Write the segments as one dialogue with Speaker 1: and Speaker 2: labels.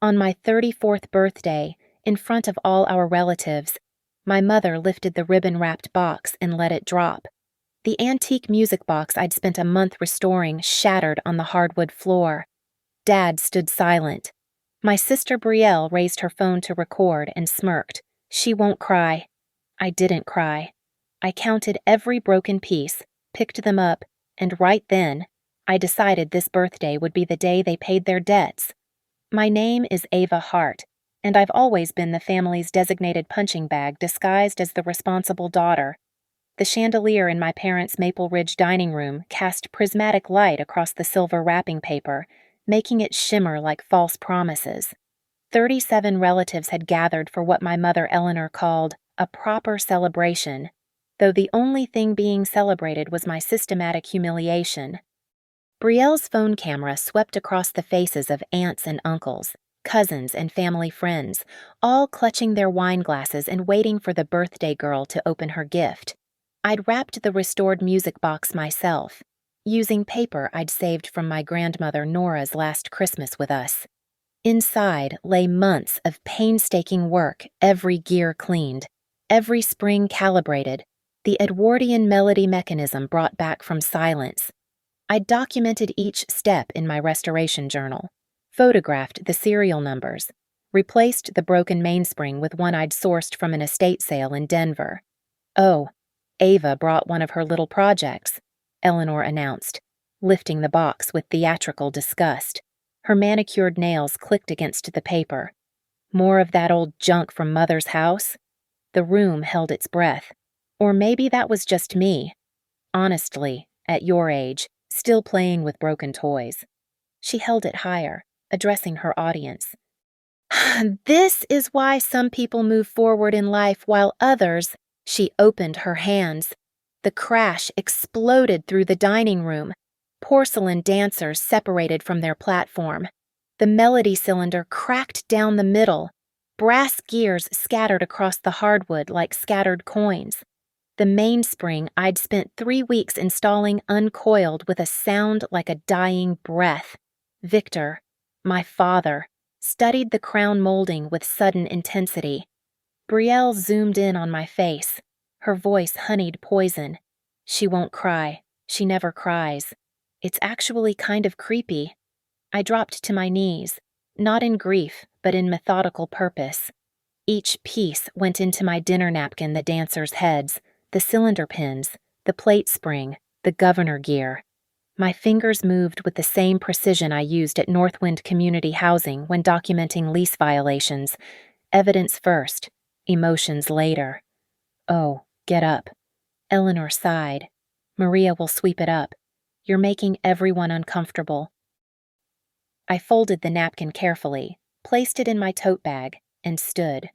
Speaker 1: On my 34th birthday, in front of all our relatives, my mother lifted the ribbon-wrapped box and let it drop. The antique music box I'd spent a month restoring shattered on the hardwood floor. Dad stood silent. My sister Brielle raised her phone to record and smirked. She won't cry. I didn't cry. I counted every broken piece, picked them up, and right then, I decided this birthday would be the day they paid their debts. My name is Ava Hart, and I've always been the family's designated punching bag disguised as the responsible daughter. The chandelier in my parents' Maple Ridge dining room cast prismatic light across the silver wrapping paper, making it shimmer like false promises. 37 relatives had gathered for what my mother Eleanor called a proper celebration, though the only thing being celebrated was my systematic humiliation. Brielle's phone camera swept across the faces of aunts and uncles, cousins and family friends, all clutching their wine glasses and waiting for the birthday girl to open her gift. I'd wrapped the restored music box myself, using paper I'd saved from my grandmother Nora's last Christmas with us. Inside lay months of painstaking work, every gear cleaned, every spring calibrated, the Edwardian melody mechanism brought back from silence. I documented each step in my restoration journal, photographed the serial numbers, replaced the broken mainspring with one I'd sourced from an estate sale in Denver. Oh, Ava brought one of her little projects, Eleanor announced, lifting the box with theatrical disgust. Her manicured nails clicked against the paper. More of that old junk from Mother's house? The room held its breath. Or maybe that was just me. Honestly, at your age, still playing with broken toys. She held it higher, addressing her audience. This is why some people move forward in life while others... She opened her hands. The crash exploded through the dining room. Porcelain dancers separated from their platform. The melody cylinder cracked down the middle. Brass gears scattered across the hardwood like scattered coins. The mainspring I'd spent 3 weeks installing uncoiled with a sound like a dying breath. Victor, my father, studied the crown molding with sudden intensity. Brielle zoomed in on my face. Her voice honeyed poison. She won't cry. She never cries. It's actually kind of creepy. I dropped to my knees, not in grief, but in methodical purpose. Each piece went into my dinner napkin, the dancers' heads, the cylinder pins, the plate spring, the governor gear. My fingers moved with the same precision I used at Northwind Community Housing when documenting lease violations. Evidence first, emotions later. Oh, get up. Eleanor sighed. Maria will sweep it up. You're making everyone uncomfortable. I folded the napkin carefully, placed it in my tote bag, and stood.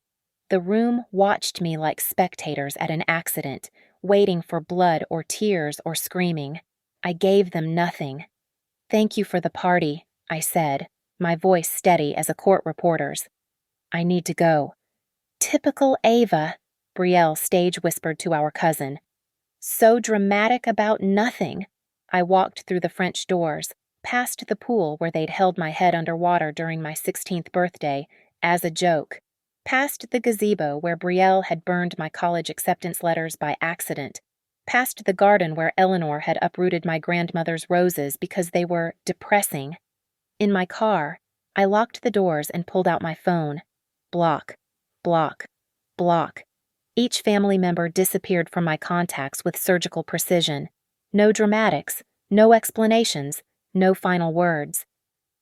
Speaker 1: The room watched me like spectators at an accident, waiting for blood or tears or screaming. I gave them nothing. Thank you for the party, I said, my voice steady as a court reporter's. I need to go. Typical Ava, Brielle stage whispered to our cousin. So dramatic about nothing. I walked through the French doors, past the pool where they'd held my head underwater during my 16th birthday, as a joke, past the gazebo where Brielle had burned my college acceptance letters by accident, past the garden where Eleanor had uprooted my grandmother's roses because they were depressing. In my car, I locked the doors and pulled out my phone. Block, block, block. Each family member disappeared from my contacts with surgical precision. No dramatics, no explanations, no final words.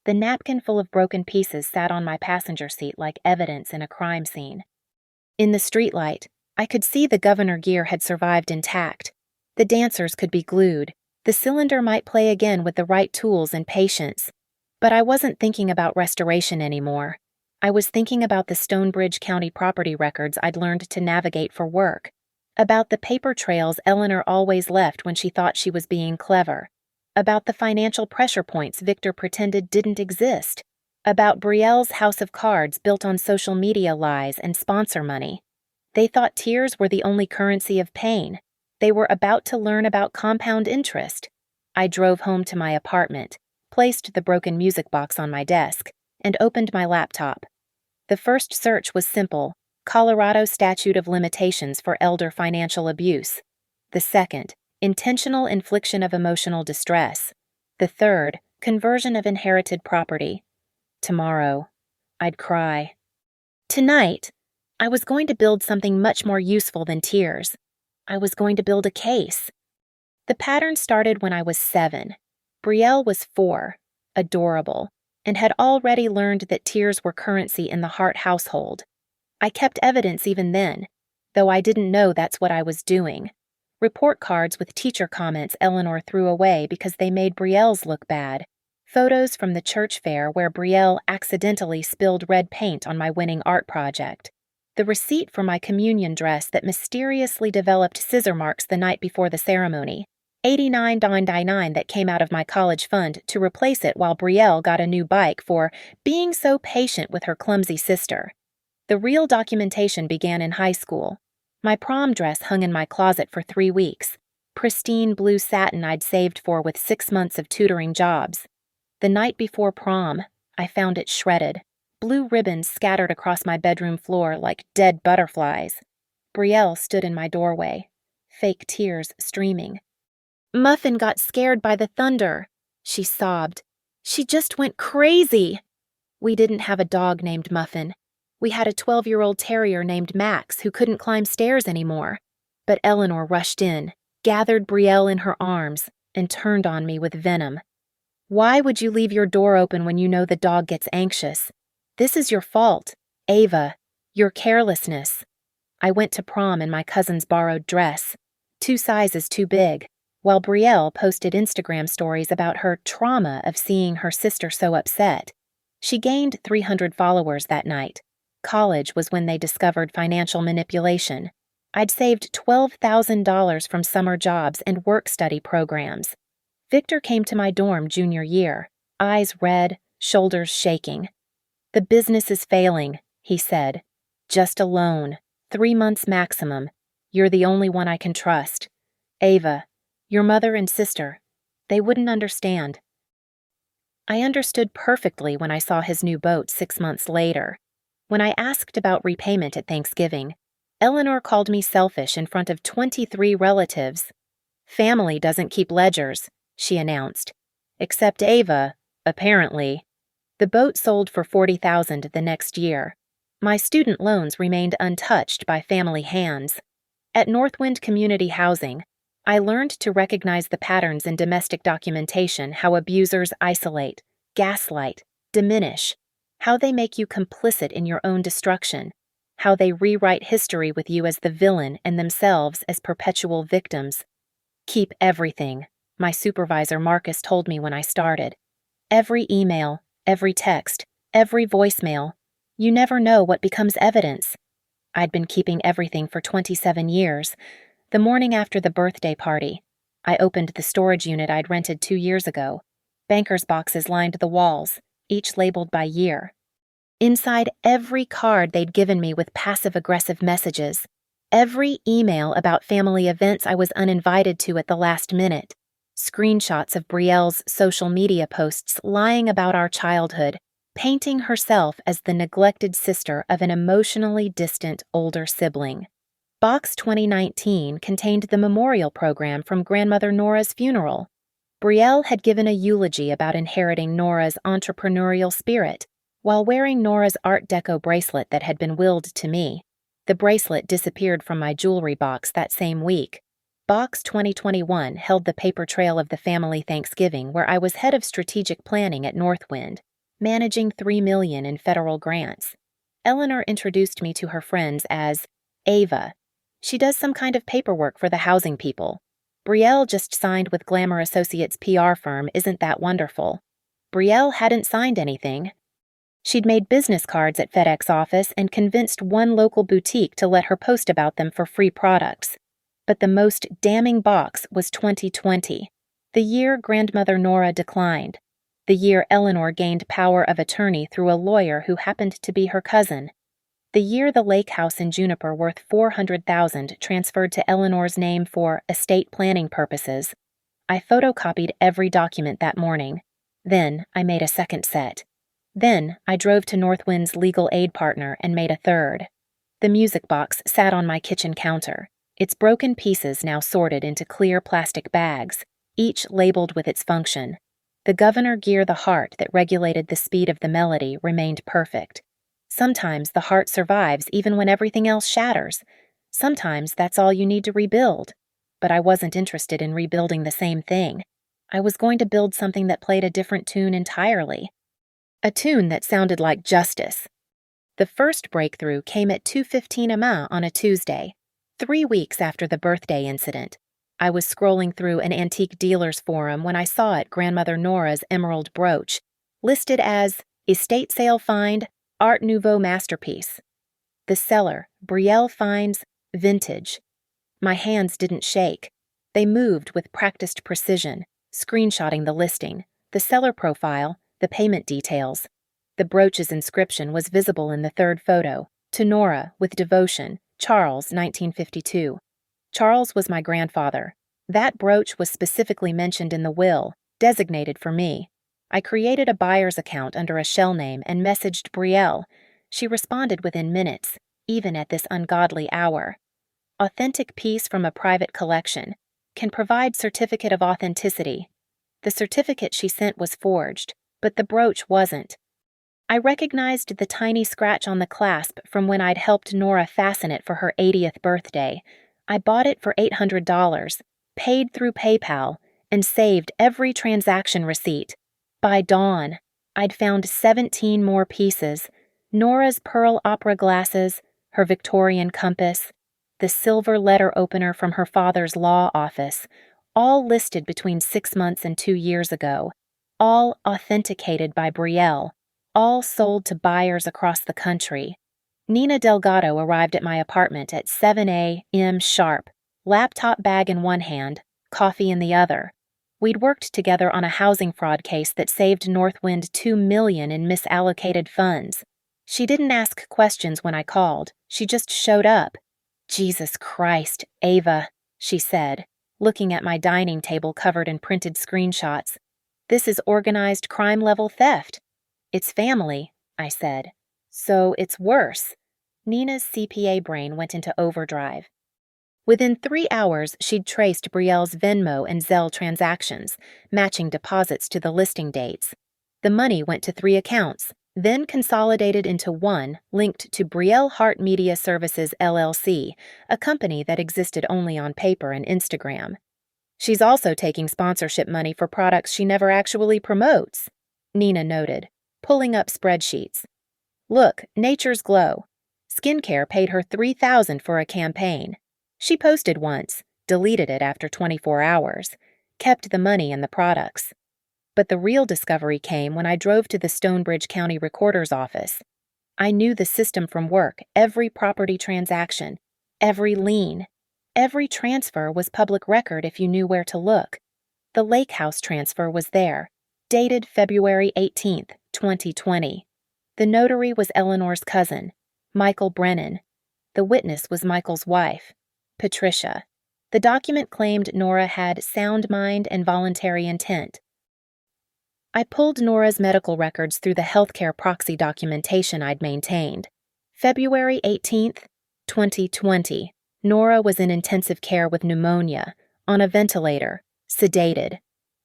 Speaker 1: The napkin full of broken pieces sat on my passenger seat like evidence in a crime scene. In the streetlight, I could see the governor gear had survived intact. The dancers could be glued. The cylinder might play again with the right tools and patience. But I wasn't thinking about restoration anymore. I was thinking about the Stonebridge County property records I'd learned to navigate for work, about the paper trails Eleanor always left when she thought she was being clever, about the financial pressure points Victor pretended didn't exist, about Brielle's house of cards built on social media lies and sponsor money. They thought tears were the only currency of pain. They were about to learn about compound interest. I drove home to my apartment, placed the broken music box on my desk, and opened my laptop. The first search was simple: Colorado Statute of Limitations for Elder Financial Abuse. The second, intentional infliction of emotional distress. The third, conversion of inherited property. Tomorrow, I'd cry. Tonight, I was going to build something much more useful than tears. I was going to build a case. The pattern started when I was 7. Brielle was 4, adorable, and had already learned that tears were currency in the Hart household. I kept evidence even then, though I didn't know that's what I was doing. Report cards with teacher comments Eleanor threw away because they made Brielle's look bad. Photos from the church fair where Brielle accidentally spilled red paint on my winning art project. The receipt for my communion dress that mysteriously developed scissor marks the night before the ceremony. $89.99 that came out of my college fund to replace it while Brielle got a new bike for being so patient with her clumsy sister. The real documentation began in high school. My prom dress hung in my closet for 3 weeks. Pristine blue satin I'd saved for with 6 months of tutoring jobs. The night before prom, I found it shredded. Blue ribbons scattered across my bedroom floor like dead butterflies. Brielle stood in my doorway, fake tears streaming. "Muffin got scared by the thunder," she sobbed. "She just went crazy." We didn't have a dog named Muffin. We had a 12-year-old terrier named Max who couldn't climb stairs anymore. But Eleanor rushed in, gathered Brielle in her arms, and turned on me with venom. "Why would you leave your door open when you know the dog gets anxious? This is your fault, Ava, your carelessness." I went to prom in my cousin's borrowed dress, 2 sizes too big, while Brielle posted Instagram stories about her trauma of seeing her sister so upset. She gained 300 followers that night. College was when they discovered financial manipulation. I'd saved $12,000 from summer jobs and work-study programs. Victor came to my dorm junior year, eyes red, shoulders shaking. "The business is failing," he said. "Just a loan, 3 months maximum. You're the only one I can trust. Ava, your mother and sister, they wouldn't understand." I understood perfectly when I saw his new boat 6 months later. When I asked about repayment at Thanksgiving, Eleanor called me selfish in front of 23 relatives. "Family doesn't keep ledgers," she announced. "Except Ava, apparently." The boat sold for $40,000 the next year. My student loans remained untouched by family hands. At Northwind Community Housing, I learned to recognize the patterns in domestic documentation, how abusers isolate, gaslight, diminish, how they make you complicit in your own destruction, how they rewrite history with you as the villain and themselves as perpetual victims. "Keep everything," my supervisor Marcus told me when I started. "Every email, every text, every voicemail. You never know what becomes evidence." I'd been keeping everything for 27 years. The morning after the birthday party, I opened the storage unit I'd rented 2 years ago. Banker's boxes lined the walls, each labeled by year. Inside every card they'd given me with passive-aggressive messages. Every email about family events I was uninvited to at the last minute. Screenshots of Brielle's social media posts lying about our childhood, painting herself as the neglected sister of an emotionally distant older sibling. Box 2019 contained the memorial program from grandmother Nora's funeral. Brielle had given a eulogy about inheriting Nora's entrepreneurial spirit, while wearing Nora's Art Deco bracelet that had been willed to me. The bracelet disappeared from my jewelry box that same week. Box 2021 held the paper trail of the family Thanksgiving where I was head of strategic planning at Northwind, managing $3 million in federal grants. Eleanor introduced me to her friends as Ava. She does some kind of paperwork for the housing people. Brielle just signed with Glamour Associates PR firm Isn't That Wonderful. Brielle hadn't signed anything. She'd made business cards at FedEx office and convinced one local boutique to let her post about them for free products. But the most damning box was 2020, the year grandmother Nora declined, the year Eleanor gained power of attorney through a lawyer who happened to be her cousin, the year the lake house in Juniper worth $400,000 transferred to Eleanor's name for estate planning purposes. I photocopied every document that morning. Then I made a second set. Then I drove to Northwind's legal aid partner and made a third. The music box sat on my kitchen counter, its broken pieces now sorted into clear plastic bags, each labeled with its function. The governor gear the heart that regulated the speed of the melody remained perfect. Sometimes the heart survives even when everything else shatters. Sometimes that's all you need to rebuild. But I wasn't interested in rebuilding the same thing. I was going to build something that played a different tune entirely. A tune that sounded like justice. The first breakthrough came at 2:15 a.m. on a Tuesday, 3 weeks after the birthday incident. I was scrolling through an antique dealer's forum when I saw it Grandmother Nora's emerald brooch, listed as estate sale find, Art Nouveau masterpiece. The seller, Brielle Finds, vintage. My hands didn't shake. They moved with practiced precision, screenshotting the listing, the seller profile, the payment details. The brooch's inscription was visible in the third photo, to Nora, with devotion, Charles, 1952. Charles was my grandfather. That brooch was specifically mentioned in the will, designated for me. I created a buyer's account under a shell name and messaged Brielle. She responded within minutes, even at this ungodly hour. Authentic piece from a private collection can provide certificate of authenticity. The certificate she sent was forged, but the brooch wasn't. I recognized the tiny scratch on the clasp from when I'd helped Nora fasten it for her 80th birthday. I bought it for $800, paid through PayPal, and saved every transaction receipt. By dawn, I'd found 17 more pieces: Nora's pearl opera glasses, her Victorian compass, the silver letter opener from her father's law office, all listed between 6 months and 2 years ago, all authenticated by Brielle, all sold to buyers across the country. Nina Delgado arrived at my apartment at 7 a.m. sharp, laptop bag in one hand, coffee in the other. We'd worked together on a housing fraud case that saved Northwind $2 million in misallocated funds. She didn't ask questions when I called. She just showed up. "Jesus Christ, Ava," she said, looking at my dining table covered in printed screenshots. "This is organized crime-level theft." "It's family," I said. "So it's worse." Nina's CPA brain went into overdrive. Within 3 hours, she'd traced Brielle's Venmo and Zelle transactions, matching deposits to the listing dates. The money went to 3 accounts, then consolidated into one linked to Brielle Hart Media Services LLC, a company that existed only on paper and Instagram. "She's also taking sponsorship money for products she never actually promotes," Nina noted, pulling up spreadsheets. "Look, Nature's Glow. Skincare paid her $3,000 for a campaign. She posted once, deleted it after 24 hours, kept the money and the products." But the real discovery came when I drove to the Stonebridge County Recorder's office. I knew the system from work, every property transaction, every lien. Every transfer was public record if you knew where to look. The Lake House transfer was there, dated February 18th, 2020. The notary was Eleanor's cousin, Michael Brennan. The witness was Michael's wife, Patricia. The document claimed Nora had sound mind and voluntary intent. I pulled Nora's medical records through the healthcare proxy documentation I'd maintained. February 18th, 2020. Nora was in intensive care with pneumonia, on a ventilator, sedated.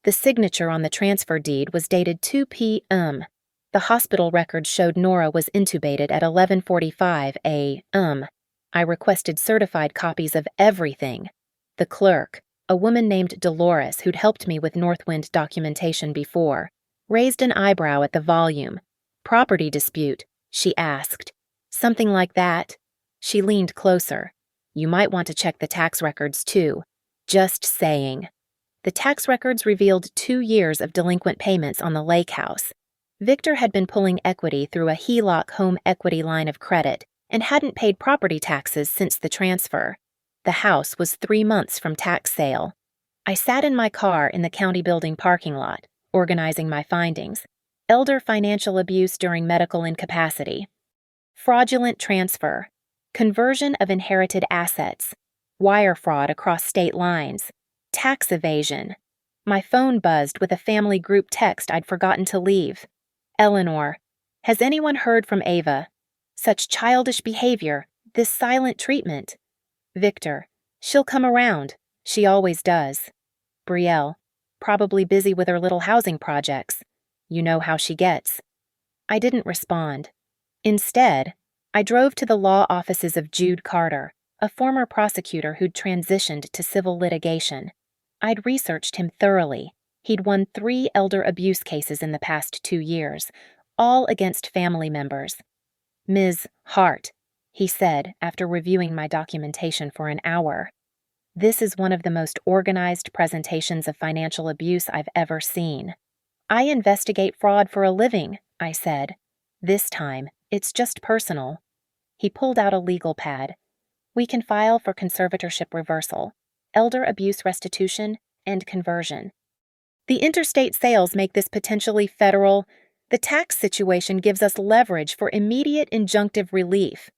Speaker 1: The signature on the transfer deed was dated 2 p.m. The hospital records showed Nora was intubated at 11:45 a.m. I requested certified copies of everything. The clerk, a woman named Dolores who'd helped me with Northwind documentation before, raised an eyebrow at the volume. "Property dispute?" she asked. "Something like that." She leaned closer. "You might want to check the tax records, too. Just saying." The tax records revealed 2 years of delinquent payments on the Lake House. Victor had been pulling equity through a HELOC home equity line of credit and hadn't paid property taxes since the transfer. The house was 3 months from tax sale. I sat in my car in the county building parking lot, organizing my findings. Elder financial abuse during medical incapacity. Fraudulent transfer. Conversion of inherited assets. Wire fraud across state lines. Tax evasion. My phone buzzed with a family group text I'd forgotten to leave. "Eleanor, Has anyone heard from Ava? Such childish behavior, this silent treatment. Victor, she'll come around. She always does. Brielle, probably busy with her little housing projects. You know how she gets. I didn't respond. Instead, I drove to the law offices of Jude Carter, a former prosecutor who'd transitioned to civil litigation. I'd researched him thoroughly. He'd won 3 elder abuse cases in the past 2 years, all against family members. Ms. Hart, he said after reviewing my documentation for an hour. This is one of the most organized presentations of financial abuse I've ever seen. I investigate fraud for a living, I said. This time, it's just personal. He pulled out a legal pad. We can file for conservatorship reversal, elder abuse restitution, and conversion. The interstate sales make this potentially federal. The tax situation gives us leverage for immediate injunctive relief.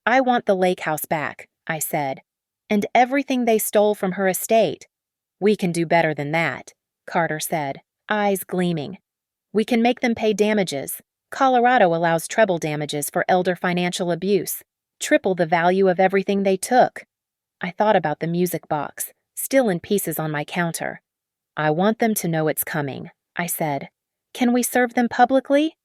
Speaker 1: I want the lake house back, I said, and everything they stole from her estate. We can do better than that, Carter said, eyes gleaming. We can make them pay damages. Colorado allows treble damages for elder financial abuse, triple the value of everything they took. I thought about the music box, still in pieces on my counter. I want them to know it's coming, I said. Can we serve them publicly?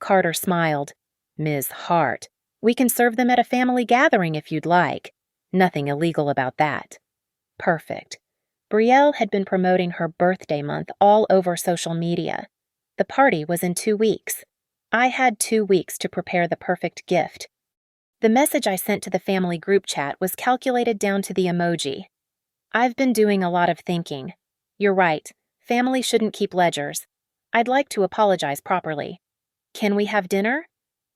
Speaker 1: Carter smiled. Ms. Hart, we can serve them at a family gathering if you'd like. Nothing illegal about that. Perfect. Brielle had been promoting her birthday month all over social media. The party was in 2 weeks. I had 2 weeks to prepare the perfect gift. The message I sent to the family group chat was calculated down to the emoji. I've been doing a lot of thinking. You're right, family shouldn't keep ledgers. I'd like to apologize properly. Can we have dinner?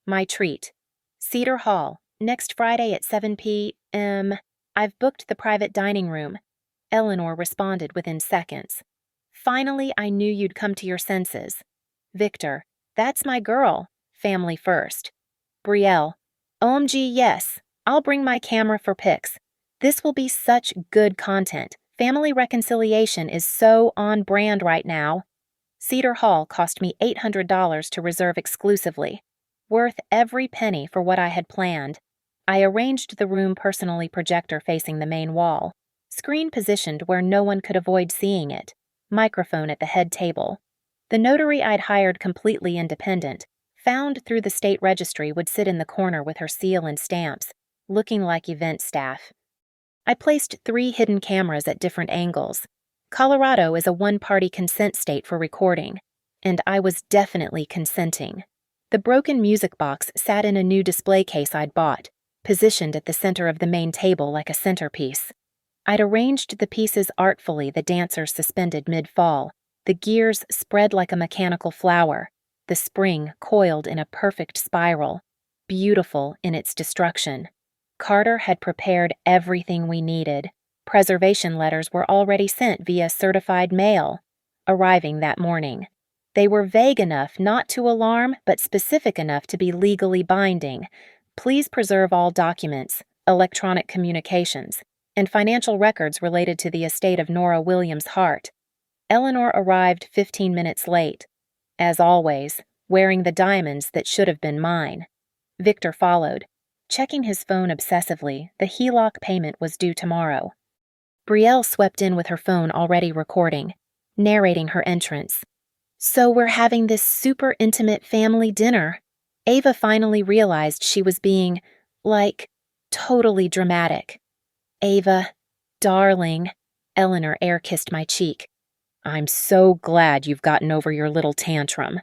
Speaker 1: My treat. Cedar Hall, next Friday at 7 p.m. I've booked the private dining room. Eleanor responded within seconds. Finally, I knew you'd come to your senses. Victor, that's my girl. Family first. Brielle, OMG, yes. I'll bring my camera for pics. This will be such good content. Family reconciliation is so on brand right now. Cedar Hall cost me $800 to reserve exclusively. Worth every penny for what I had planned. I arranged the room personally projector facing the main wall. Screen positioned where no one could avoid seeing it. Microphone at the head table. The notary I'd hired completely independent, found through the state registry, would sit in the corner with her seal and stamps, looking like event staff. I placed 3 hidden cameras at different angles. Colorado is a one-party consent state for recording, and I was definitely consenting. The broken music box sat in a new display case I'd bought, positioned at the center of the main table like a centerpiece. I'd arranged the pieces artfully, the dancers suspended mid-fall, the gears spread like a mechanical flower, the spring coiled in a perfect spiral, beautiful in its destruction. Carter had prepared everything we needed. Preservation letters were already sent via certified mail, arriving that morning. They were vague enough not to alarm, but specific enough to be legally binding. Please preserve all documents, electronic communications, and financial records related to the estate of Nora Williams Hart. Eleanor arrived 15 minutes late, as always, wearing the diamonds that should have been mine. Victor followed, checking his phone obsessively. The HELOC payment was due tomorrow. Brielle swept in with her phone already recording, narrating her entrance. So we're having this super intimate family dinner. Ava finally realized she was being, totally dramatic. Ava, darling, Eleanor air-kissed my cheek. I'm so glad you've gotten over your little tantrum.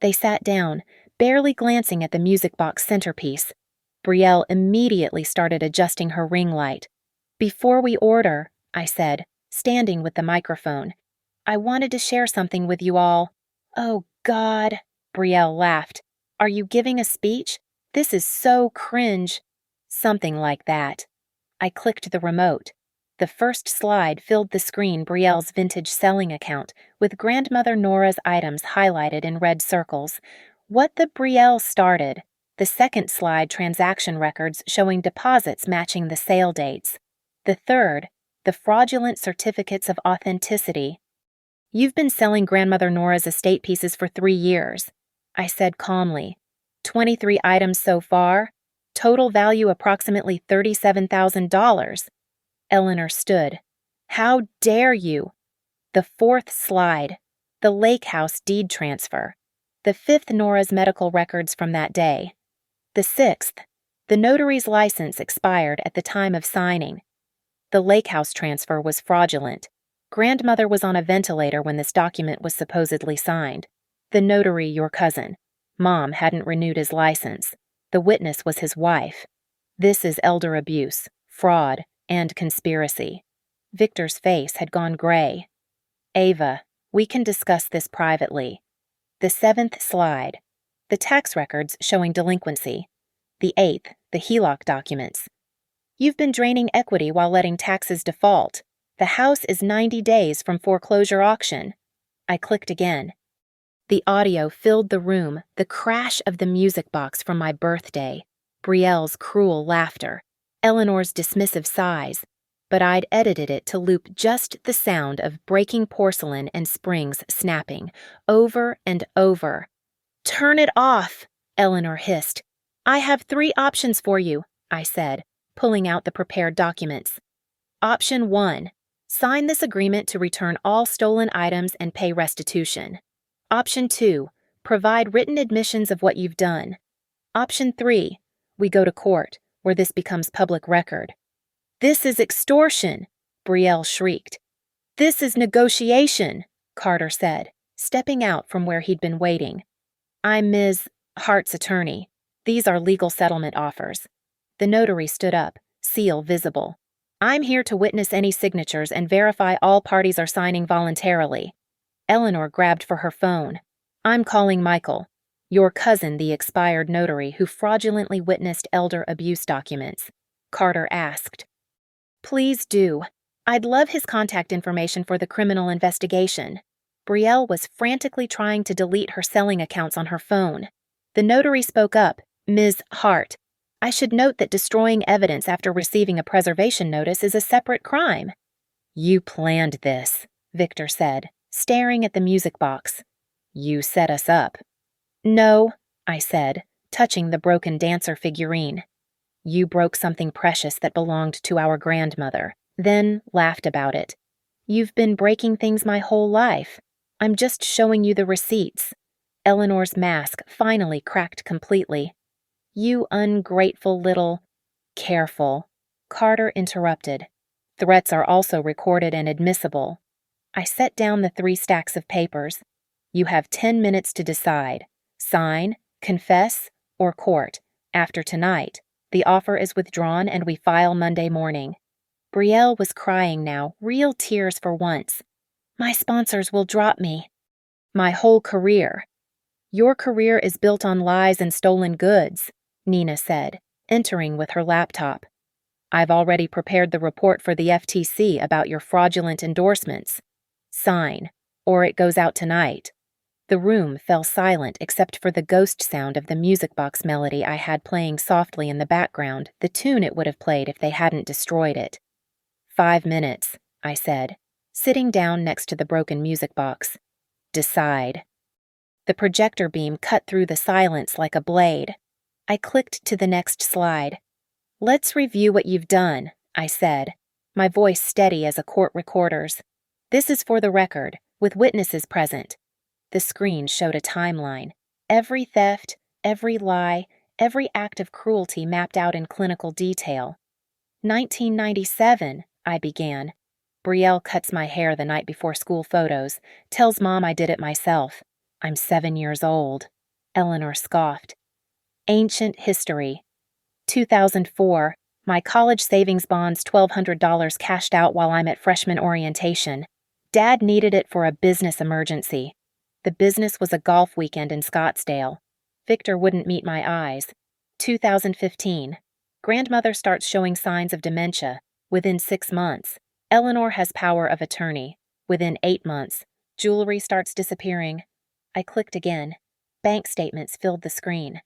Speaker 1: They sat down, barely glancing at the music box centerpiece. Brielle immediately started adjusting her ring light. Before we order, I said, standing with the microphone, I wanted to share something with you all. Oh, God, Brielle laughed. Are you giving a speech? This is so cringe. Something like that. I clicked the remote. The first slide filled the screen. Brielle's vintage selling account, with grandmother Nora's items highlighted in red circles. What the Brielle started. The second slide, transaction records showing deposits matching the sale dates. The third, the fraudulent certificates of authenticity. You've been selling grandmother Nora's estate pieces for 3 years, I said calmly. 23 items so far, total value approximately $37,000. Eleanor stood. How dare you? The fourth slide, the lake house deed transfer. The fifth, Nora's medical records from that day. The sixth, the notary's license expired at the time of signing. The lake house transfer was fraudulent. Grandmother was on a ventilator when this document was supposedly signed. The notary, your cousin. Mom hadn't renewed his license. The witness was his wife. This is elder abuse, fraud, and conspiracy. Victor's face had gone gray. Ava, we can discuss this privately. The seventh slide, the tax records showing delinquency. The eighth, the HELOC documents. You've been draining equity while letting taxes default. The house is 90 days from foreclosure auction. I clicked again. The audio filled the room, the crash of the music box from my birthday, Brielle's cruel laughter, Eleanor's dismissive sighs, but I'd edited it to loop just the sound of breaking porcelain and springs snapping, over and over. Turn it off, Eleanor hissed. I have 3 options for you, I said, pulling out the prepared documents. Option 1. Sign this agreement to return all stolen items and pay restitution. Option 2. Provide written admissions of what you've done. Option 3. We go to court, where this becomes public record. This is extortion, Brielle shrieked. This is negotiation, Carter said, stepping out from where he'd been waiting. I'm Ms. Hart's attorney. These are legal settlement offers. The notary stood up, seal visible. I'm here to witness any signatures and verify all parties are signing voluntarily. Eleanor grabbed for her phone. I'm calling Michael, your cousin, the expired notary who fraudulently witnessed elder abuse documents. Carter asked. Please do. I'd love his contact information for the criminal investigation. Brielle was frantically trying to delete her selling accounts on her phone. The notary spoke up. Ms. Hart, I should note that destroying evidence after receiving a preservation notice is a separate crime. You planned this, Victor said, staring at the music box. You set us up. No, I said, touching the broken dancer figurine. You broke something precious that belonged to our grandmother, then laughed about it. You've been breaking things my whole life. I'm just showing you the receipts. Eleanor's mask finally cracked completely. You ungrateful little... Careful. Carter interrupted. Threats are also recorded and admissible. I set down the 3 stacks of papers. You have 10 minutes to decide. Sign, confess, or court. After tonight, the offer is withdrawn and we file Monday morning. Brielle was crying now, real tears for once. My sponsors will drop me. My whole career. Your career is built on lies and stolen goods, Nina said, entering with her laptop. I've already prepared the report for the FTC about your fraudulent endorsements. Sign, or it goes out tonight. The room fell silent except for the ghost sound of the music box melody I had playing softly in the background, the tune it would have played if they hadn't destroyed it. 5 minutes, I said, sitting down next to the broken music box. Decide. The projector beam cut through the silence like a blade. I clicked to the next slide. Let's review what you've done, I said, my voice steady as a court recorder's. This is for the record, with witnesses present. The screen showed a timeline. Every theft, every lie, every act of cruelty mapped out in clinical detail. 1997, I began. Brielle cuts my hair the night before school photos, tells Mom I did it myself. I'm 7 years old. Eleanor scoffed. Ancient history. 2004, my college savings bonds $1,200 cashed out while I'm at freshman orientation. Dad needed it for a business emergency. The business was a golf weekend in Scottsdale. Victor wouldn't meet my eyes. 2015. Grandmother starts showing signs of dementia. Within 6 months. Eleanor has power of attorney. Within 8 months. Jewelry starts disappearing. I clicked again. Bank statements filled the screen.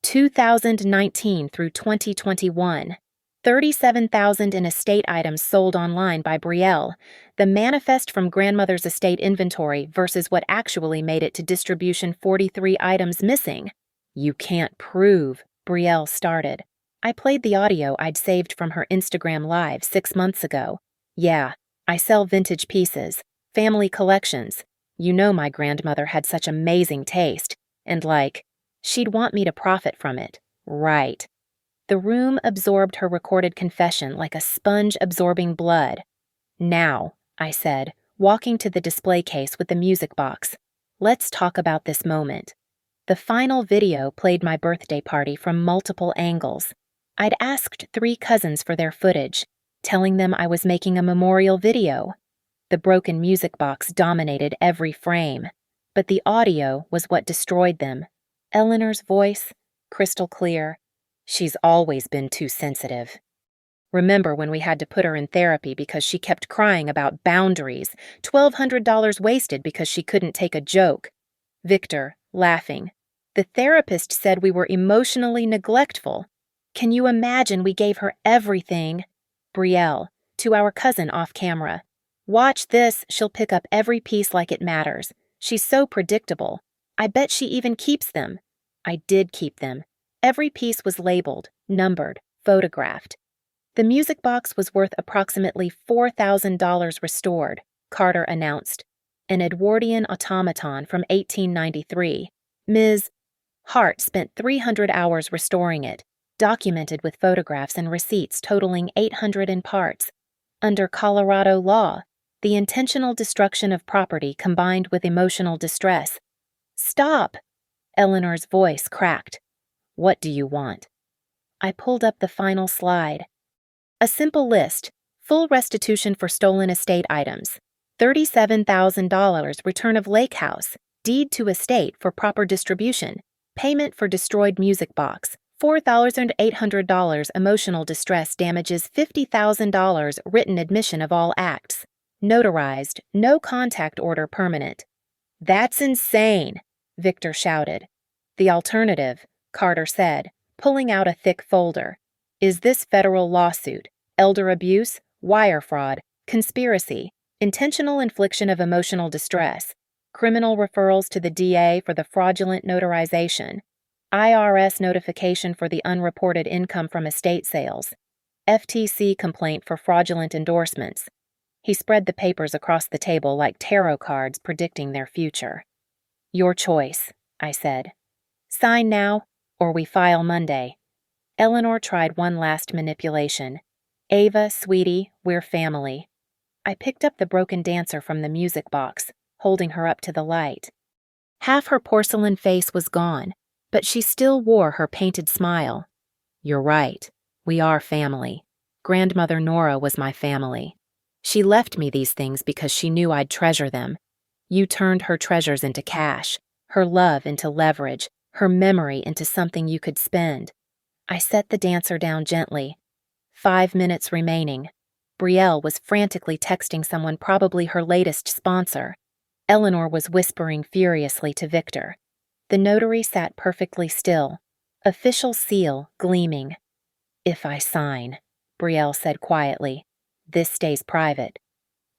Speaker 1: 2019 through 2021. 37,000 in estate items sold online by Brielle. The manifest from grandmother's estate inventory versus what actually made it to distribution 43 items missing. You can't prove, Brielle started. I played the audio I'd saved from her Instagram Live 6 months ago. Yeah, I sell vintage pieces, family collections. You know my grandmother had such amazing taste, and she'd want me to profit from it. Right. The room absorbed her recorded confession like a sponge absorbing blood. Now, I said, walking to the display case with the music box. Let's talk about this moment. The final video played my birthday party from multiple angles. I'd asked 3 cousins for their footage, telling them I was making a memorial video. The broken music box dominated every frame, but the audio was what destroyed them. Eleanor's voice, crystal clear. She's always been too sensitive. Remember when we had to put her in therapy because she kept crying about boundaries, $1,200 wasted because she couldn't take a joke. Victor, laughing. The therapist said we were emotionally neglectful. Can you imagine we gave her everything? Brielle, to our cousin off camera. Watch this, she'll pick up every piece like it matters. She's so predictable. I bet she even keeps them. I did keep them. Every piece was labeled, numbered, photographed. The music box was worth approximately $4,000 restored, Carter announced. An Edwardian automaton from 1893. Ms. Hart spent 300 hours restoring it, documented with photographs and receipts totaling 800 in parts. Under Colorado law, the intentional destruction of property combined with emotional distress. Stop! Eleanor's voice cracked. What do you want? I pulled up the final slide. A simple list, full restitution for stolen estate items, $37,000 return of lake house, deed to estate for proper distribution, payment for destroyed music box, $4,800 emotional distress damages, $50,000 written admission of all acts, notarized, no contact order permanent. That's insane, Victor shouted. The alternative, Carter said, pulling out a thick folder. Is this federal lawsuit, elder abuse, wire fraud, conspiracy, intentional infliction of emotional distress, criminal referrals to the DA for the fraudulent notarization, IRS notification for the unreported income from estate sales, FTC complaint for fraudulent endorsements. He spread the papers across the table like tarot cards predicting their future. Your choice, I said. Sign now, or we file Monday. Eleanor tried one last manipulation. Ava, sweetie, we're family. I picked up the broken dancer from the music box, holding her up to the light. Half her porcelain face was gone, but she still wore her painted smile. You're right. We are family. Grandmother Nora was my family. She left me these things because she knew I'd treasure them. You turned her treasures into cash, her love into leverage, her memory into something you could spend. I set the dancer down gently. 5 minutes remaining. Brielle was frantically texting someone, probably her latest sponsor. Eleanor was whispering furiously to Victor. The notary sat perfectly still, official seal gleaming. If I sign, Brielle said quietly, this stays private.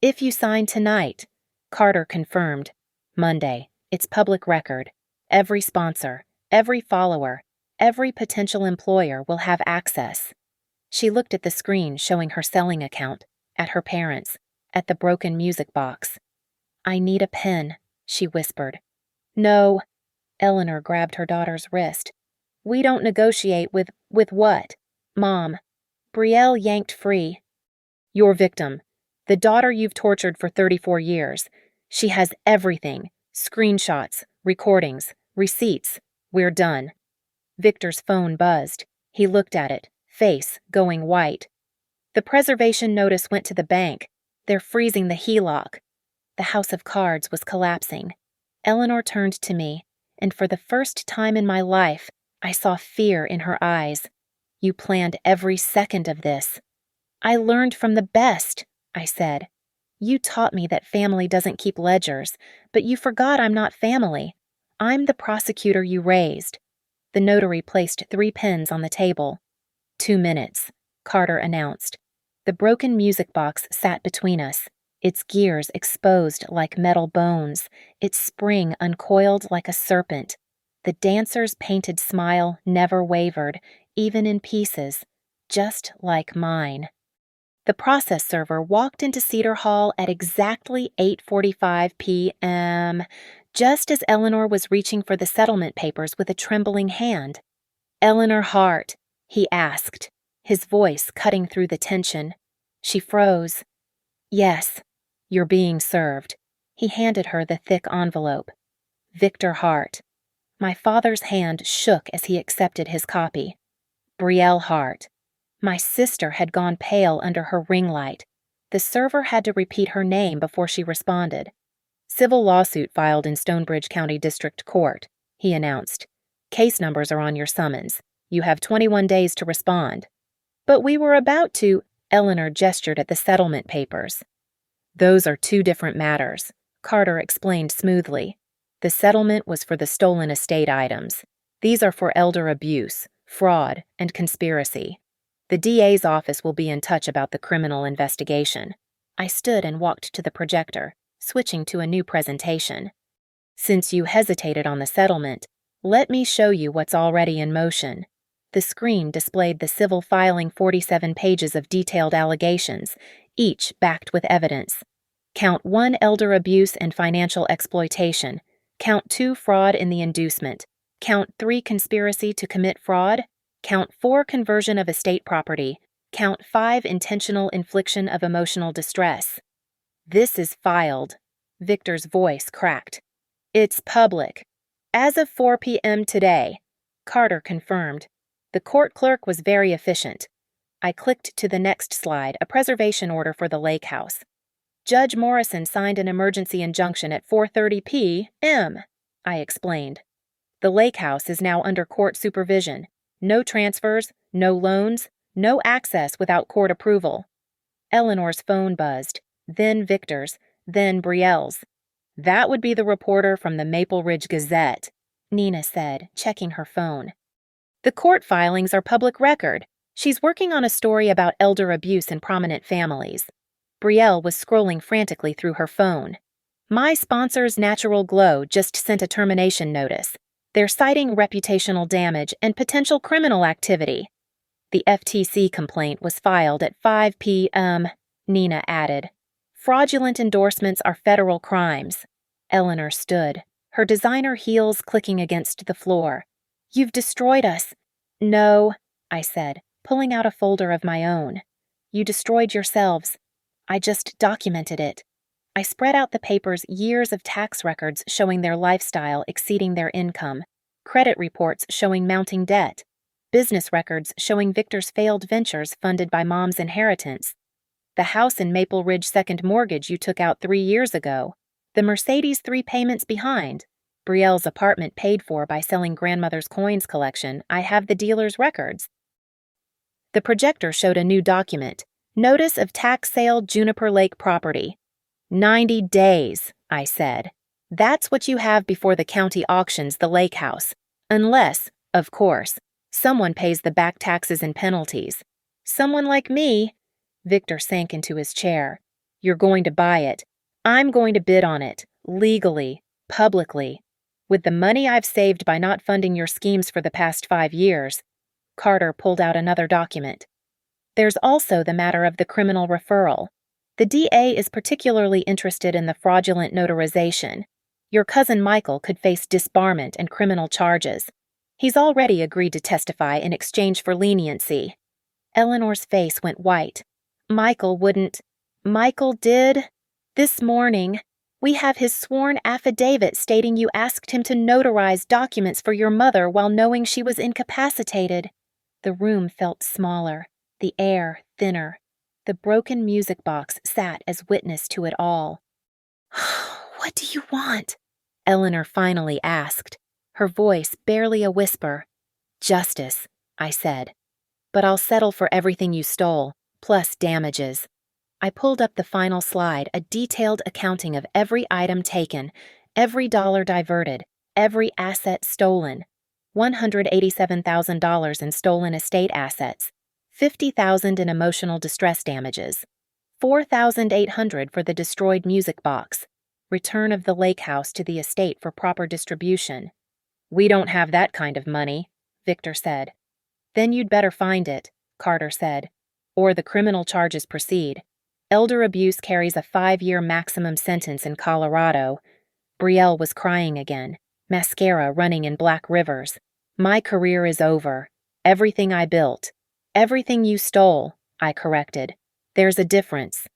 Speaker 1: If you sign tonight, Carter confirmed. Monday, it's public record. Every sponsor, every follower, every potential employer will have access. She looked at the screen showing her selling account, at her parents, at the broken music box. I need a pen, she whispered. No. Eleanor grabbed her daughter's wrist. We don't negotiate with what? Mom. Brielle yanked free. Your victim. The daughter you've tortured for 34 years. She has everything. Screenshots, recordings, receipts. We're done. Victor's phone buzzed. He looked at it, face going white. The preservation notice went to the bank. They're freezing the HELOC. The house of cards was collapsing. Eleanor turned to me, and for the first time in my life, I saw fear in her eyes. You planned every second of this. I learned from the best, I said. You taught me that family doesn't keep ledgers, but you forgot I'm not family. I'm the prosecutor you raised. The notary placed 3 pens on the table. 2 minutes, Carter announced. The broken music box sat between us, its gears exposed like metal bones, its spring uncoiled like a serpent. The dancer's painted smile never wavered, even in pieces, just like mine. The process server walked into Cedar Hall at exactly 8:45 p.m., just as Eleanor was reaching for the settlement papers with a trembling hand. "Eleanor Hart," he asked, his voice cutting through the tension. She froze. "Yes, you're being served." He handed her the thick envelope. "Victor Hart." My father's hand shook as he accepted his copy. "Brielle Hart." My sister had gone pale under her ring light. The server had to repeat her name before she responded. "Civil lawsuit filed in Stonebridge County District Court," he announced. "Case numbers are on your summons. You have 21 days to respond." "But we were about to—" Eleanor gestured at the settlement papers. "Those are two different matters," Carter explained smoothly. "The settlement was for the stolen estate items. These are for elder abuse, fraud, and conspiracy. The DA's office will be in touch about the criminal investigation." I stood and walked to the projector, switching to a new presentation. "Since you hesitated on the settlement, let me show you what's already in motion." The screen displayed the civil filing 47 pages of detailed allegations, each backed with evidence. Count 1 elder abuse and financial exploitation. Count 2 fraud in the inducement. Count 3 conspiracy to commit fraud. Count 4 conversion of estate property. Count 5 intentional infliction of emotional distress. "This is filed." Victor's voice cracked. "It's public. As of 4 p.m. today." Carter confirmed. The court clerk was very efficient. I clicked to the next slide, a preservation order for the lake house. "Judge Morrison signed an emergency injunction at 4:30 p.m., I explained. "The lake house is now under court supervision. No transfers, no loans, no access without court approval." Eleanor's phone buzzed, then Victor's, then Brielle's. "That would be the reporter from the Maple Ridge Gazette," Nina said, checking her phone. "The court filings are public record. She's working on a story about elder abuse in prominent families." Brielle was scrolling frantically through her phone. "My sponsor's Natural Glow just sent a termination notice. They're citing reputational damage and potential criminal activity." "The FTC complaint was filed at 5 p.m., Nina added. "Fraudulent endorsements are federal crimes." Eleanor stood, her designer heels clicking against the floor. "You've destroyed us." "No," I said, pulling out a folder of my own. "You destroyed yourselves. I just documented it." I spread out the paper's years of tax records showing their lifestyle exceeding their income, credit reports showing mounting debt, business records showing Victor's failed ventures funded by Mom's inheritance, the house in Maple Ridge second mortgage you took out 3 years ago, the Mercedes 3 payments behind, Brielle's apartment paid for by selling grandmother's coins collection. I have the dealer's records. The projector showed a new document, Notice of Tax Sale Juniper Lake Property. 90 days, I said. That's what you have before the county auctions the lake house. Unless, of course, someone pays the back taxes and penalties. Someone like me. Victor sank into his chair. "You're going to buy it. I'm going to bid on it, legally, publicly. With the money I've saved by not funding your schemes for the past 5 years. Carter pulled out another document. "There's also the matter of the criminal referral. The DA is particularly interested in the fraudulent notarization. Your cousin Michael could face disbarment and criminal charges. He's already agreed to testify in exchange for leniency." Eleanor's face went white. "Michael wouldn't." "Michael did. This morning. We have his sworn affidavit stating you asked him to notarize documents for your mother while knowing she was incapacitated." The room felt smaller, the air thinner. The broken music box sat as witness to it all. "What do you want?" Eleanor finally asked, her voice barely a whisper. "Justice," I said. "But I'll settle for everything you stole, plus damages." I pulled up the final slide, a detailed accounting of every item taken, every dollar diverted, every asset stolen. $187,000 in stolen estate assets, $50,000 in emotional distress damages, $4,800 for the destroyed music box, return of the lake house to the estate for proper distribution. We don't have that kind of money, Victor said. Then you'd better find it, Carter said, or the criminal charges proceed. Elder abuse carries a 5-year maximum sentence in Colorado. Brielle was crying again, mascara running in black rivers. My career is over. Everything I built. Everything you stole, I corrected. There's a difference.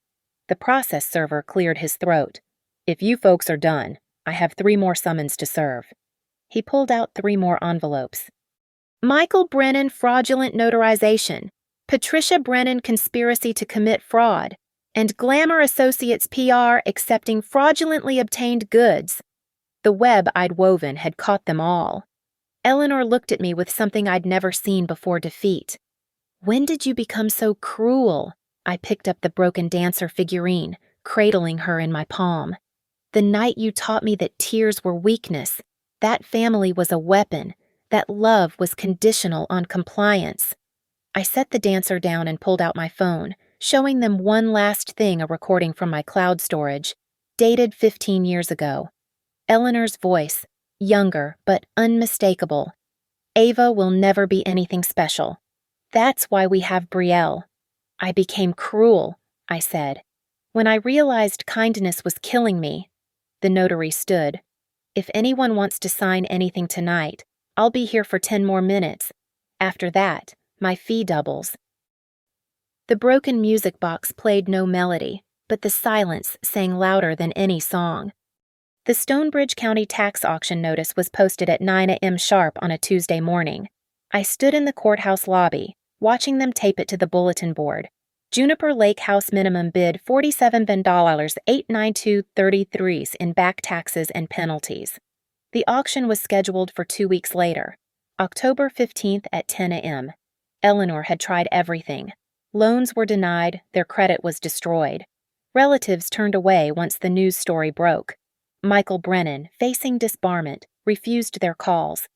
Speaker 1: The process server cleared his throat. If you folks are done, I have 3 more summons to serve. He pulled out 3 more envelopes. Michael Brennan fraudulent notarization, Patricia Brennan conspiracy to commit fraud, and Glamour Associates PR accepting fraudulently obtained goods. The web I'd woven had caught them all. Eleanor looked at me with something I'd never seen before defeat. When did you become so cruel? I picked up the broken dancer figurine, cradling her in my palm. The night you taught me that tears were weakness, that family was a weapon, that love was conditional on compliance. I set the dancer down and pulled out my phone, showing them one last thing, a recording from my cloud storage, dated 15 years ago. Eleanor's voice, younger but unmistakable. Ava will never be anything special. That's why we have Brielle. I became cruel, I said. When I realized kindness was killing me. The notary stood. If anyone wants to sign anything tonight, I'll be here for 10 more minutes. After that, my fee doubles. The broken music box played no melody, but the silence sang louder than any song. The Stonebridge County tax auction notice was posted at 9 a.m. sharp on a Tuesday morning. I stood in the courthouse lobby, watching them tape it to the bulletin board. Juniper Lake House minimum bid $47,892.33 in back taxes and penalties. The auction was scheduled for 2 weeks later, October 15th at 10 a.m. Eleanor had tried everything. Loans were denied, their credit was destroyed. Relatives turned away once the news story broke. Michael Brennan, facing disbarment, refused their calls.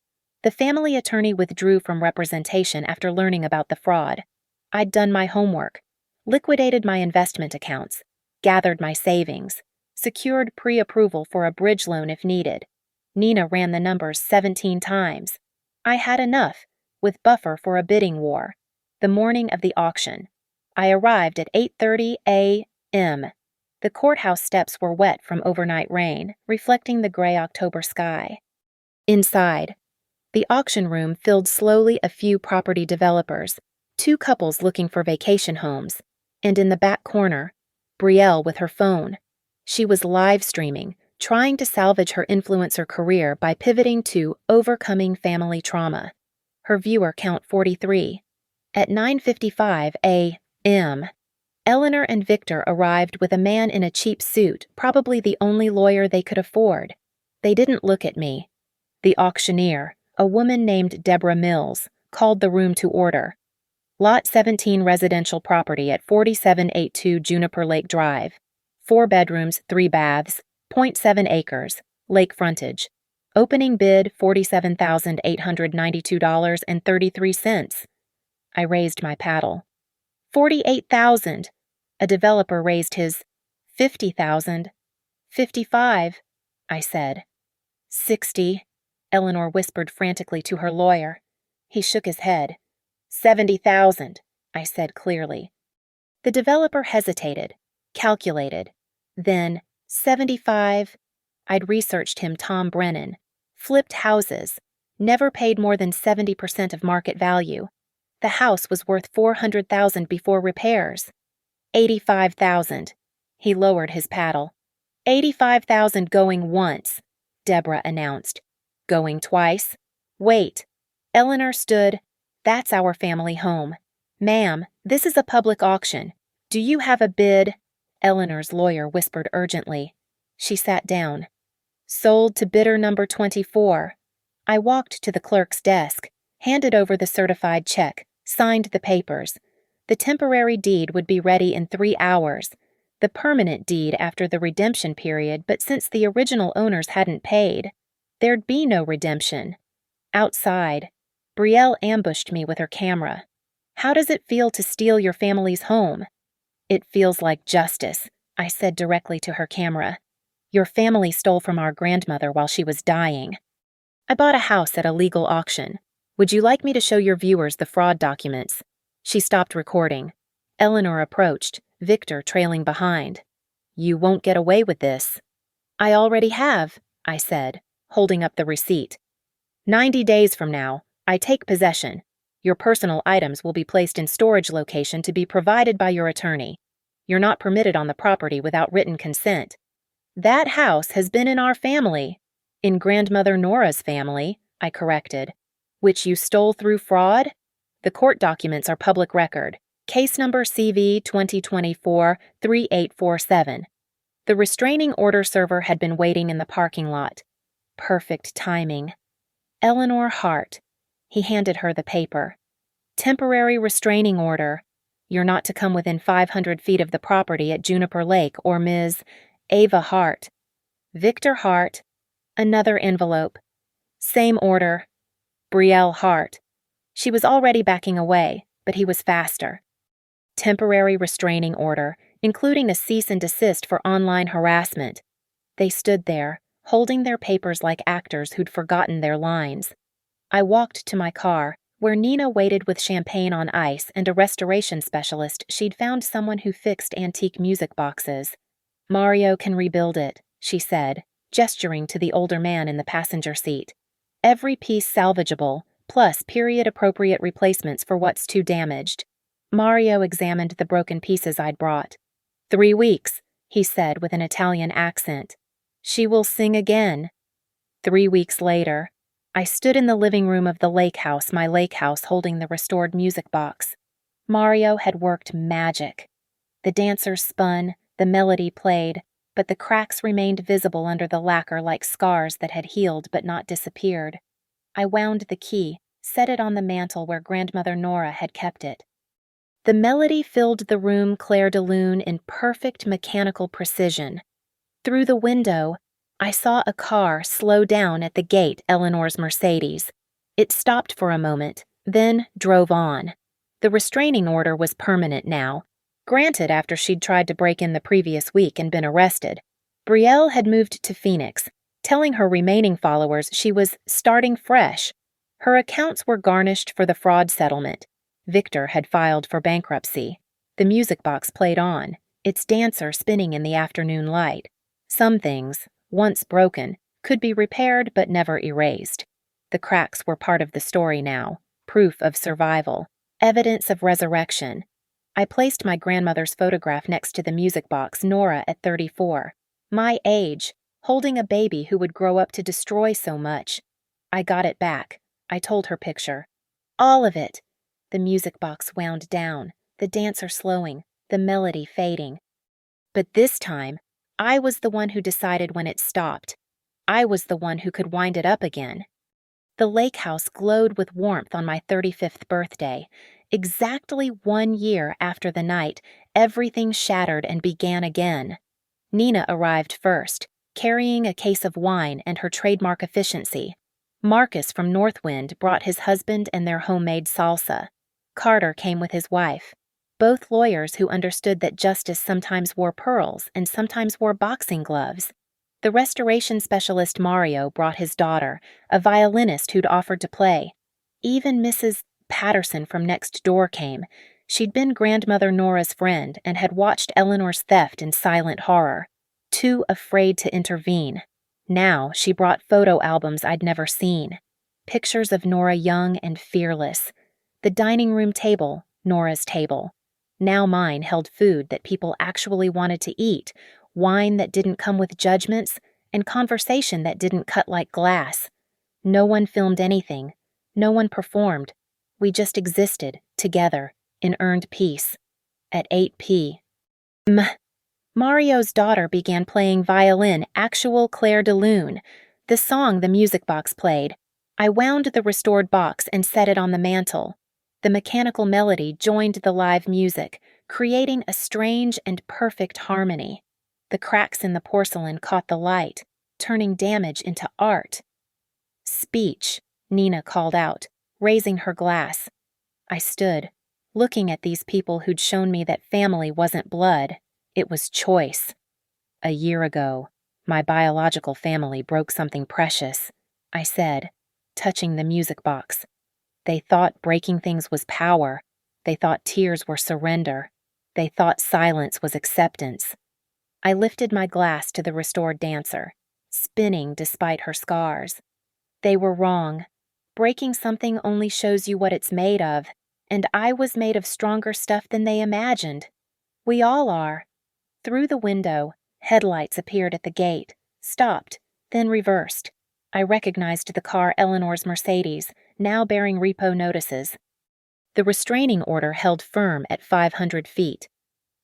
Speaker 1: The family attorney withdrew from representation after learning about the fraud. I'd done my homework, liquidated my investment accounts, gathered my savings, secured pre-approval for a bridge loan if needed. Nina ran the numbers 17 times. I had enough, with buffer for a bidding war. The morning of the auction. I arrived at 8:30 a.m. The courthouse steps were wet from overnight rain, reflecting the gray October sky. Inside, the auction room filled slowly a few property developers, 2 couples looking for vacation homes, and in the back corner, Brielle with her phone. She was live streaming, trying to salvage her influencer career by pivoting to overcoming family trauma. Her viewer count 43. At 9:55 a.m., Eleanor and Victor arrived with a man in a cheap suit, probably the only lawyer they could afford. They didn't look at me. The auctioneer, a woman named Deborah Mills, called the room to order. Lot 17 residential property at 4782 Juniper Lake Drive. 4 bedrooms, 3 baths, 0.7 acres, lake frontage. Opening bid $47,892.33. I raised my paddle. 48,000. A developer raised his 50,000. 55, I said. 60, Eleanor whispered frantically to her lawyer. He shook his head. 70,000, I said clearly. The developer hesitated, calculated. Then 75. I'd researched him, Tom Brennan. Flipped houses. Never paid more than 70% of market value. The house was worth $400,000 before repairs. 85,000. He lowered his paddle. 85,000 going once, Deborah announced. Going twice? Wait. Eleanor stood. That's our family home. Ma'am, this is a public auction. Do you have a bid? Eleanor's lawyer whispered urgently. She sat down. Sold to bidder number 24. I walked to the clerk's desk, handed over the certified check, signed the papers. The temporary deed would be ready in 3 hours. The permanent deed after the redemption period, but since the original owners hadn't paid, there'd be no redemption. Outside, Brielle ambushed me with her camera. How does it feel to steal your family's home? It feels like justice, I said directly to her camera. Your family stole from our grandmother while she was dying. I bought a house at a legal auction. Would you like me to show your viewers the fraud documents? She stopped recording. Eleanor approached, Victor trailing behind. You won't get away with this. I already have, I said, holding up the receipt. 90 days from now, I take possession. Your personal items will be placed in storage location to be provided by your attorney. You're not permitted on the property without written consent. That house has been in our family. In Grandmother Nora's family, I corrected. Which you stole through fraud? The court documents are public record. Case number CV 2024-3847. The restraining order server had been waiting in the parking lot. Perfect timing. Eleanor Hart. He handed her the paper. Temporary restraining order. You're not to come within 500 feet of the property at Juniper Lake or Ms. Ava Hart. Victor Hart. Another envelope. Same order. Brielle Hart. She was already backing away, but he was faster. Temporary restraining order, including a cease and desist for online harassment. They stood there, holding their papers like actors who'd forgotten their lines. I walked to my car, where Nina waited with champagne on ice and a restoration specialist she'd found someone who fixed antique music boxes. Mario can rebuild it, she said, gesturing to the older man in the passenger seat. Every piece salvageable, plus period-appropriate replacements for what's too damaged. Mario examined the broken pieces I'd brought. 3 weeks, he said with an Italian accent. She will sing again. 3 weeks later, I stood in the living room of the lake house, my lake house holding the restored music box. Mario had worked magic. The dancers spun, the melody played, but the cracks remained visible under the lacquer like scars that had healed but not disappeared. I wound the key, set it on the mantel where Grandmother Nora had kept it. The melody filled the room clair de lune in perfect mechanical precision. Through the window, I saw a car slow down at the gate, Eleanor's Mercedes. It stopped for a moment, then drove on. The restraining order was permanent now, granted after she'd tried to break in the previous week and been arrested. Brielle had moved to Phoenix, telling her remaining followers she was starting fresh. Her accounts were garnished for the fraud settlement. Victor had filed for bankruptcy. The music box played on, its dancer spinning in the afternoon light. Some things, once broken, could be repaired but never erased. The cracks were part of the story now, proof of survival, evidence of resurrection. I placed my grandmother's photograph next to the music box, Nora at 34. My age, holding a baby who would grow up to destroy so much. I got it back. I told her picture. All of it. The music box wound down, the dancer slowing, the melody fading. But this time, I was the one who decided when it stopped. I was the one who could wind it up again. The lake house glowed with warmth on my 35th birthday. Exactly 1 year after the night, everything shattered and began again. Nina arrived first, carrying a case of wine and her trademark efficiency. Marcus from Northwind brought his husband and their homemade salsa. Carter came with his wife, both lawyers who understood that justice sometimes wore pearls and sometimes wore boxing gloves. The restoration specialist Mario brought his daughter, a violinist who'd offered to play. Even Mrs. Patterson from next door came. She'd been Grandmother Nora's friend and had watched Eleanor's theft in silent horror, too afraid to intervene. Now she brought photo albums I'd never seen, pictures of Nora young and fearless. The dining room table, Nora's table. Now mine held food that people actually wanted to eat, wine that didn't come with judgments, and conversation that didn't cut like glass. No one filmed anything. No one performed. We just existed, together, in earned peace. At 8 p.m. Mario's daughter began playing violin, actual clair de lune, the song the music box played. I wound the restored box and set it on the mantel. The mechanical melody joined the live music, creating a strange and perfect harmony. The cracks in the porcelain caught the light, turning damage into art. Speech, Nina called out, raising her glass. I stood, looking at these people who'd shown me that family wasn't blood, it was choice. A year ago, my biological family broke something precious. I said, touching the music box. They thought breaking things was power. They thought tears were surrender. They thought silence was acceptance. I lifted my glass to the restored dancer, spinning despite her scars. They were wrong. Breaking something only shows you what it's made of, and I was made of stronger stuff than they imagined. We all are. Through the window, headlights appeared at the gate, stopped, then reversed. I recognized the car Eleanor's Mercedes, now bearing repo notices. The restraining order held firm at 500 feet.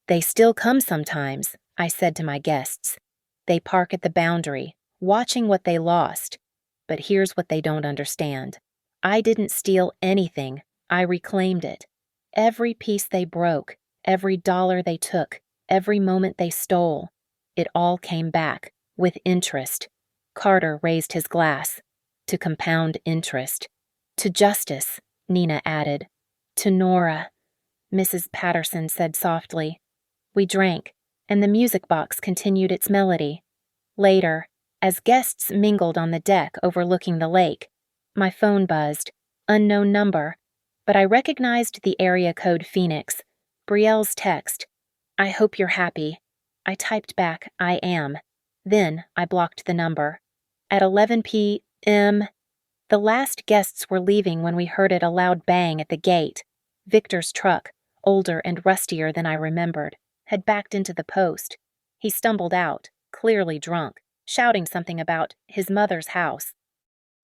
Speaker 1: They still come sometimes, I said to my guests. They park at the boundary, watching what they lost. But here's what they don't understand. I didn't steal anything. I reclaimed it. Every piece they broke, every dollar they took, every moment they stole, it all came back, with interest. Carter raised his glass. To compound interest. To justice, Nina added. To Nora, Mrs. Patterson said softly. We drank, and the music box continued its melody. Later, as guests mingled on the deck overlooking the lake, my phone buzzed. Unknown number, but I recognized the area code Phoenix. Brielle's text. I hope you're happy. I typed back, I am. Then I blocked the number. At 11 p.m., the last guests were leaving when we heard a loud bang at the gate. Victor's truck, older and rustier than I remembered, had backed into the post. He stumbled out, clearly drunk, shouting something about his mother's house.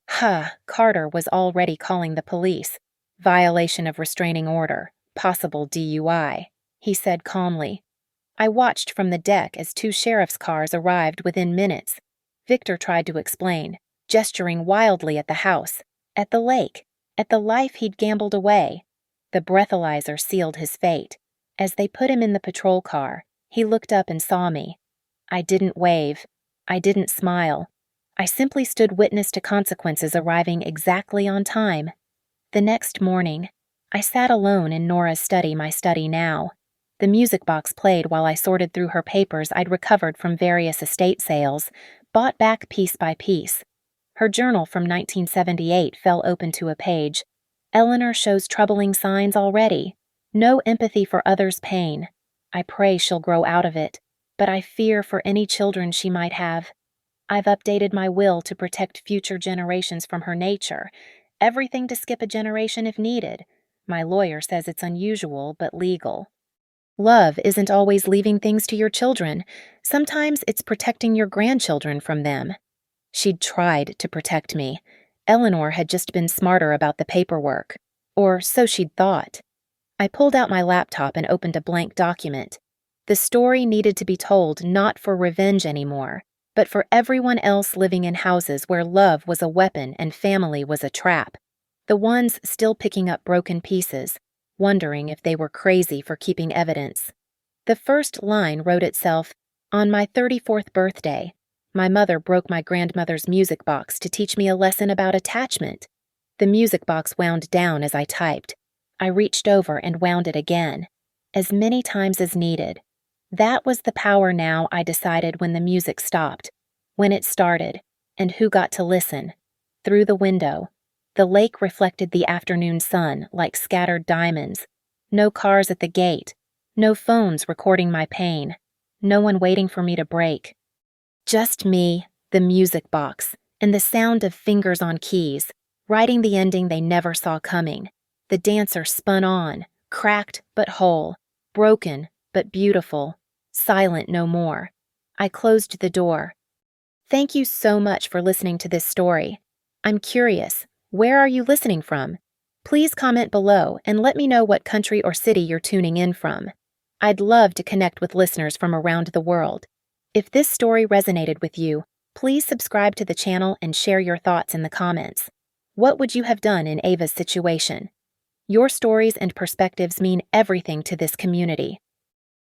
Speaker 1: Carter was already calling the police. Violation of restraining order, possible DUI, he said calmly. I watched from the deck as 2 sheriff's cars arrived within minutes. Victor tried to explain, gesturing wildly at the house, at the lake, at the life he'd gambled away. The breathalyzer sealed his fate. As they put him in the patrol car, he looked up and saw me. I didn't wave. I didn't smile. I simply stood witness to consequences arriving exactly on time. The next morning, I sat alone in Nora's study, my study now. The music box played while I sorted through her papers I'd recovered from various estate sales, bought back piece by piece. Her journal from 1978 fell open to a page. Eleanor shows troubling signs already. No empathy for others' pain. I pray she'll grow out of it, but I fear for any children she might have. I've updated my will to protect future generations from her nature. Everything to skip a generation if needed. My lawyer says it's unusual, but legal. Love isn't always leaving things to your children. Sometimes it's protecting your grandchildren from them. She'd tried to protect me. Eleanor had just been smarter about the paperwork. Or so she'd thought. I pulled out my laptop and opened a blank document. The story needed to be told not for revenge anymore, but for everyone else living in houses where love was a weapon and family was a trap. The ones still picking up broken pieces, wondering if they were crazy for keeping evidence. The first line wrote itself, On my 34th birthday, my mother broke my grandmother's music box to teach me a lesson about attachment. The music box wound down as I typed. I reached over and wound it again, as many times as needed. That was the power now, I decided when the music stopped, when it started, and who got to listen. Through the window, the lake reflected the afternoon sun like scattered diamonds. No cars at the gate, no phones recording my pain, no one waiting for me to break. Just me, the music box, and the sound of fingers on keys, writing the ending they never saw coming. The dancer spun on, cracked but whole, broken but beautiful, silent no more. I closed the door. Thank you so much for listening to this story. I'm curious, where are you listening from? Please comment below and let me know what country or city you're tuning in from. I'd love to connect with listeners from around the world. If this story resonated with you, please subscribe to the channel and share your thoughts in the comments. What would you have done in Ava's situation? Your stories and perspectives mean everything to this community.